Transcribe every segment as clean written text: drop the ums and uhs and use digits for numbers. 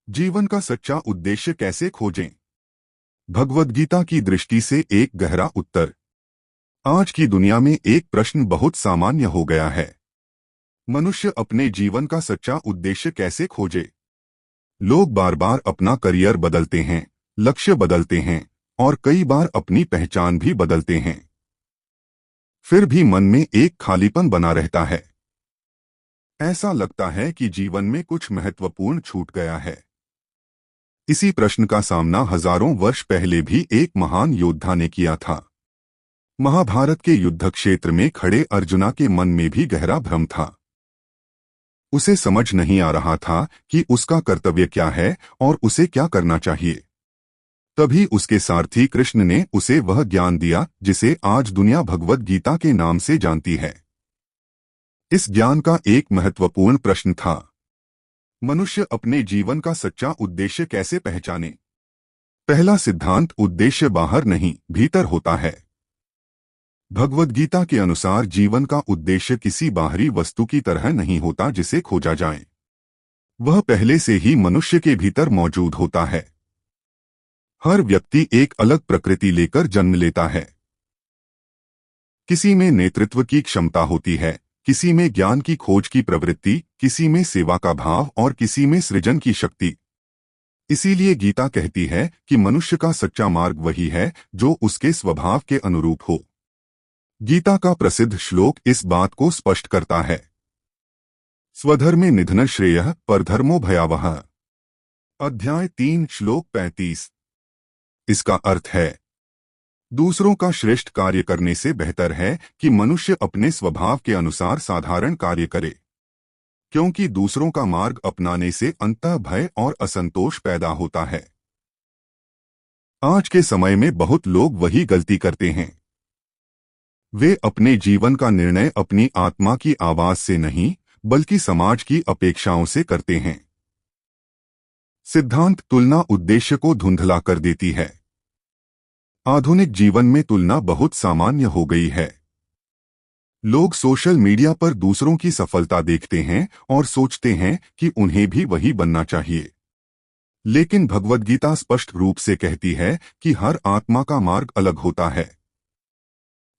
जीवन का सच्चा उद्देश्य कैसे खोजें? भगवद गीता की दृष्टि से एक गहरा उत्तर। आज की दुनिया में एक प्रश्न बहुत सामान्य हो गया है। मनुष्य अपने जीवन का सच्चा उद्देश्य कैसे खोजे? लोग बार बार अपना करियर बदलते हैं, लक्ष्य बदलते हैं और कई बार अपनी पहचान भी बदलते हैं। फिर भी मन में एक खालीपन बना रहता है। ऐसा लगता है कि जीवन में कुछ महत्वपूर्ण छूट गया है। इसी प्रश्न का सामना हजारों वर्ष पहले भी एक महान योद्धा ने किया था। महाभारत के युद्ध क्षेत्र में खड़े अर्जुना के मन में भी गहरा भ्रम था। उसे समझ नहीं आ रहा था कि उसका कर्तव्य क्या है और उसे क्या करना चाहिए। तभी उसके सारथी कृष्ण ने उसे वह ज्ञान दिया जिसे आज दुनिया भगवद गीता के नाम से जानती है। इस ज्ञान का एक महत्वपूर्ण प्रश्न था, मनुष्य अपने जीवन का सच्चा उद्देश्य कैसे पहचाने? पहला सिद्धांत, उद्देश्य बाहर नहीं, भीतर होता है। भगवद गीता के अनुसार जीवन का उद्देश्य किसी बाहरी वस्तु की तरह नहीं होता जिसे खोजा जाए। वह पहले से ही मनुष्य के भीतर मौजूद होता है। हर व्यक्ति एक अलग प्रकृति लेकर जन्म लेता है। किसी में नेतृत्व की क्षमता होती है, किसी में ज्ञान की खोज की प्रवृत्ति, किसी में सेवा का भाव और किसी में सृजन की शक्ति। इसीलिए गीता कहती है कि मनुष्य का सच्चा मार्ग वही है जो उसके स्वभाव के अनुरूप हो। गीता का प्रसिद्ध श्लोक इस बात को स्पष्ट करता है। स्वधर्मे निधन श्रेयः परधर्मो भयावह। अध्याय 3 श्लोक 35। इसका अर्थ है, दूसरों का श्रेष्ठ कार्य करने से बेहतर है कि मनुष्य अपने स्वभाव के अनुसार साधारण कार्य करे, क्योंकि दूसरों का मार्ग अपनाने से अंतः भय और असंतोष पैदा होता है। आज के समय में बहुत लोग वही गलती करते हैं। वे अपने जीवन का निर्णय अपनी आत्मा की आवाज से नहीं बल्कि समाज की अपेक्षाओं से करते हैं। सिद्धांत, तुलना उद्देश्य को धुंधला कर देती है। आधुनिक जीवन में तुलना बहुत सामान्य हो गई है। लोग सोशल मीडिया पर दूसरों की सफलता देखते हैं और सोचते हैं कि उन्हें भी वही बनना चाहिए। लेकिन भगवद गीता स्पष्ट रूप से कहती है कि हर आत्मा का मार्ग अलग होता है।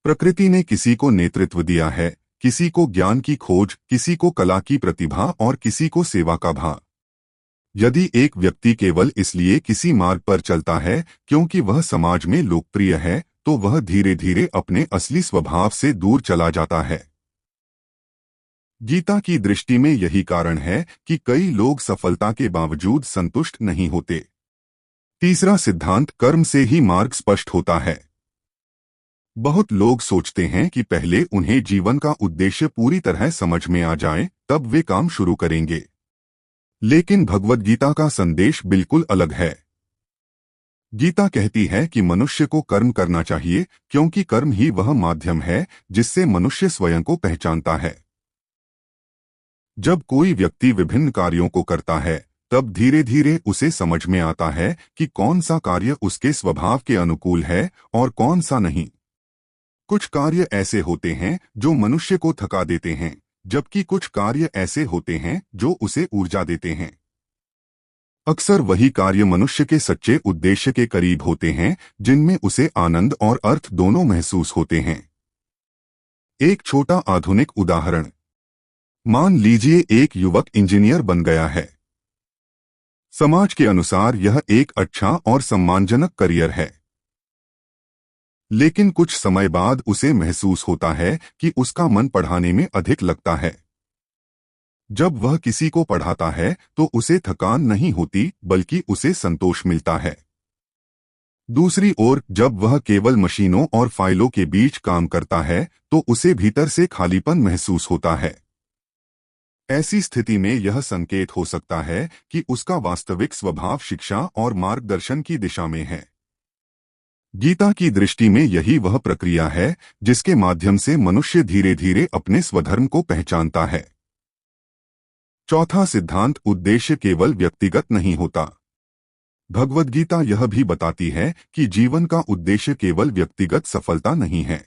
प्रकृति ने किसी को नेतृत्व दिया है, किसी को ज्ञान की खोज, किसी को कला की प्रतिभा और किसी को सेवा का भाव। यदि एक व्यक्ति केवल इसलिए किसी मार्ग पर चलता है क्योंकि वह समाज में लोकप्रिय है, तो वह धीरे धीरे अपने असली स्वभाव से दूर चला जाता है। गीता की दृष्टि में यही कारण है कि कई लोग सफलता के बावजूद संतुष्ट नहीं होते। तीसरा सिद्धांत, कर्म से ही मार्ग स्पष्ट होता है। बहुत लोग सोचते हैं कि पहले उन्हें जीवन का उद्देश्य पूरी तरह समझ में आ जाए, तब वे काम शुरू करेंगे। लेकिन भगवद गीता का संदेश बिल्कुल अलग है। गीता कहती है कि मनुष्य को कर्म करना चाहिए, क्योंकि कर्म ही वह माध्यम है जिससे मनुष्य स्वयं को पहचानता है। जब कोई व्यक्ति विभिन्न कार्यों को करता है, तब धीरे धीरे उसे समझ में आता है कि कौन सा कार्य उसके स्वभाव के अनुकूल है और कौन सा नहीं। कुछ कार्य ऐसे होते हैं जो मनुष्य को थका देते हैं, जबकि कुछ कार्य ऐसे होते हैं जो उसे ऊर्जा देते हैं। अक्सर वही कार्य मनुष्य के सच्चे उद्देश्य के करीब होते हैं जिनमें उसे आनंद और अर्थ दोनों महसूस होते हैं। एक छोटा आधुनिक उदाहरण, मान लीजिए एक युवक इंजीनियर बन गया है। समाज के अनुसार यह एक अच्छा और सम्मानजनक करियर है। लेकिन कुछ समय बाद उसे महसूस होता है कि उसका मन पढ़ाने में अधिक लगता है। जब वह किसी को पढ़ाता है तो उसे थकान नहीं होती बल्कि उसे संतोष मिलता है। दूसरी ओर जब वह केवल मशीनों और फाइलों के बीच काम करता है तो उसे भीतर से खालीपन महसूस होता है। ऐसी स्थिति में यह संकेत हो सकता है कि उसका वास्तविक स्वभाव शिक्षा और मार्गदर्शन की दिशा में है। गीता की दृष्टि में यही वह प्रक्रिया है जिसके माध्यम से मनुष्य धीरे धीरे अपने स्वधर्म को पहचानता है। चौथा सिद्धांत, उद्देश्य केवल व्यक्तिगत नहीं होता। भगवद गीता यह भी बताती है कि जीवन का उद्देश्य केवल व्यक्तिगत सफलता नहीं है।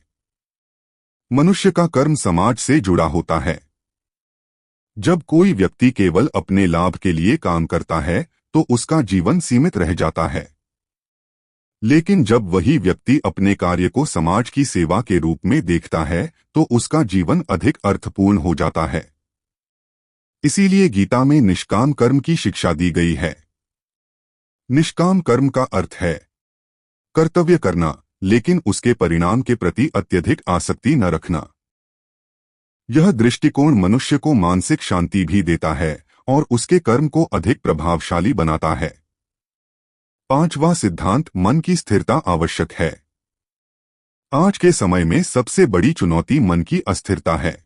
मनुष्य का कर्म समाज से जुड़ा होता है। जब कोई व्यक्ति केवल अपने लाभ के लिए काम करता है, तो उसका जीवन सीमित रह जाता है। लेकिन जब वही व्यक्ति अपने कार्य को समाज की सेवा के रूप में देखता है तो उसका जीवन अधिक अर्थपूर्ण हो जाता है। इसीलिए गीता में निष्काम कर्म की शिक्षा दी गई है। निष्काम कर्म का अर्थ है कर्तव्य करना, लेकिन उसके परिणाम के प्रति अत्यधिक आसक्ति न रखना। यह दृष्टिकोण मनुष्य को मानसिक शांति भी देता है और उसके कर्म को अधिक प्रभावशाली बनाता है। पांचवा सिद्धांत, मन की स्थिरता आवश्यक है। आज के समय में सबसे बड़ी चुनौती मन की अस्थिरता है।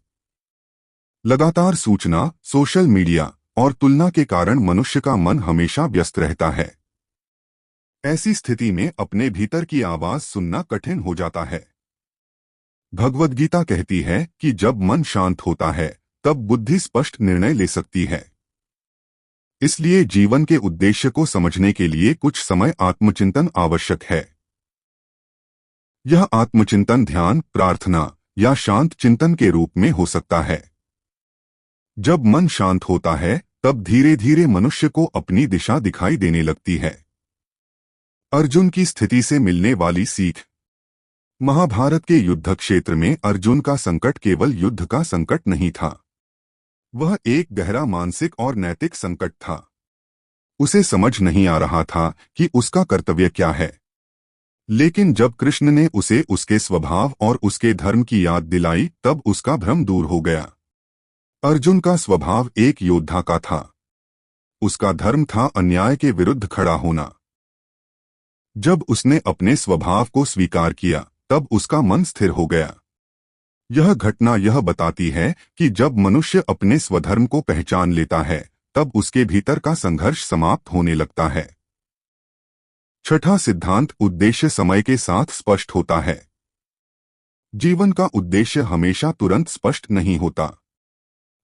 लगातार सूचना, सोशल मीडिया और तुलना के कारण मनुष्य का मन हमेशा व्यस्त रहता है। ऐसी स्थिति में अपने भीतर की आवाज सुनना कठिन हो जाता है। भगवद गीता कहती है कि जब मन शांत होता है तब बुद्धि स्पष्ट निर्णय ले सकती है। इसलिए जीवन के उद्देश्य को समझने के लिए कुछ समय आत्मचिंतन आवश्यक है। यह आत्मचिंतन ध्यान, प्रार्थना या शांत चिंतन के रूप में हो सकता है। जब मन शांत होता है तब धीरे धीरे मनुष्य को अपनी दिशा दिखाई देने लगती है। अर्जुन की स्थिति से मिलने वाली सीख। महाभारत के युद्ध क्षेत्र में अर्जुन का संकट केवल युद्ध का संकट नहीं था, वह एक गहरा मानसिक और नैतिक संकट था। उसे समझ नहीं आ रहा था कि उसका कर्तव्य क्या है। लेकिन जब कृष्ण ने उसे उसके स्वभाव और उसके धर्म की याद दिलाई तब उसका भ्रम दूर हो गया। अर्जुन का स्वभाव एक योद्धा का था, उसका धर्म था अन्याय के विरुद्ध खड़ा होना। जब उसने अपने स्वभाव को स्वीकार किया तब उसका मन स्थिर हो गया। यह घटना यह बताती है कि जब मनुष्य अपने स्वधर्म को पहचान लेता है तब उसके भीतर का संघर्ष समाप्त होने लगता है। छठा सिद्धांत, उद्देश्य समय के साथ स्पष्ट होता है। जीवन का उद्देश्य हमेशा तुरंत स्पष्ट नहीं होता।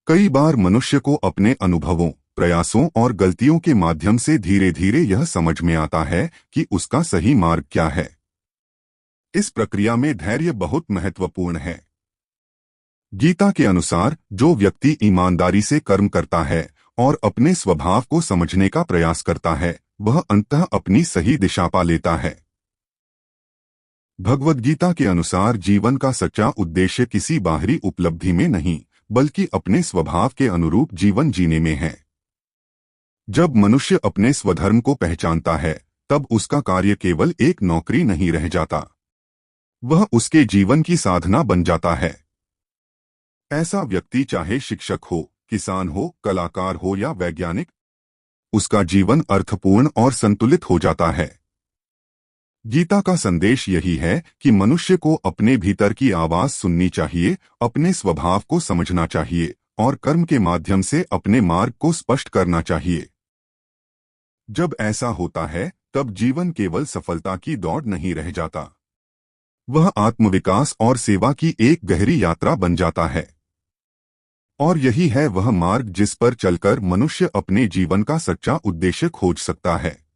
कई बार मनुष्य को अपने अनुभवों, प्रयासों और गलतियों के माध्यम से धीरे धीरे यह समझ में आता है कि उसका सही मार्ग क्या है। इस प्रक्रिया में धैर्य बहुत महत्वपूर्ण है। गीता के अनुसार जो व्यक्ति ईमानदारी से कर्म करता है और अपने स्वभाव को समझने का प्रयास करता है वह अंततः अपनी सही दिशा पा लेता है। भगवद गीता के अनुसार जीवन का सच्चा उद्देश्य किसी बाहरी उपलब्धि में नहीं बल्कि अपने स्वभाव के अनुरूप जीवन जीने में है। जब मनुष्य अपने स्वधर्म को पहचानता है तब उसका कार्य केवल एक नौकरी नहीं रह जाता, वह उसके जीवन की साधना बन जाता है। ऐसा व्यक्ति चाहे शिक्षक हो, किसान हो, कलाकार हो या वैज्ञानिक, उसका जीवन अर्थपूर्ण और संतुलित हो जाता है। गीता का संदेश यही है कि मनुष्य को अपने भीतर की आवाज सुननी चाहिए, अपने स्वभाव को समझना चाहिए और कर्म के माध्यम से अपने मार्ग को स्पष्ट करना चाहिए। जब ऐसा होता है तब जीवन केवल सफलता की दौड़ नहीं रह जाता, वह आत्मविकास और सेवा की एक गहरी यात्रा बन जाता है। और यही है वह मार्ग जिस पर चलकर मनुष्य अपने जीवन का सच्चा उद्देश्य खोज सकता है।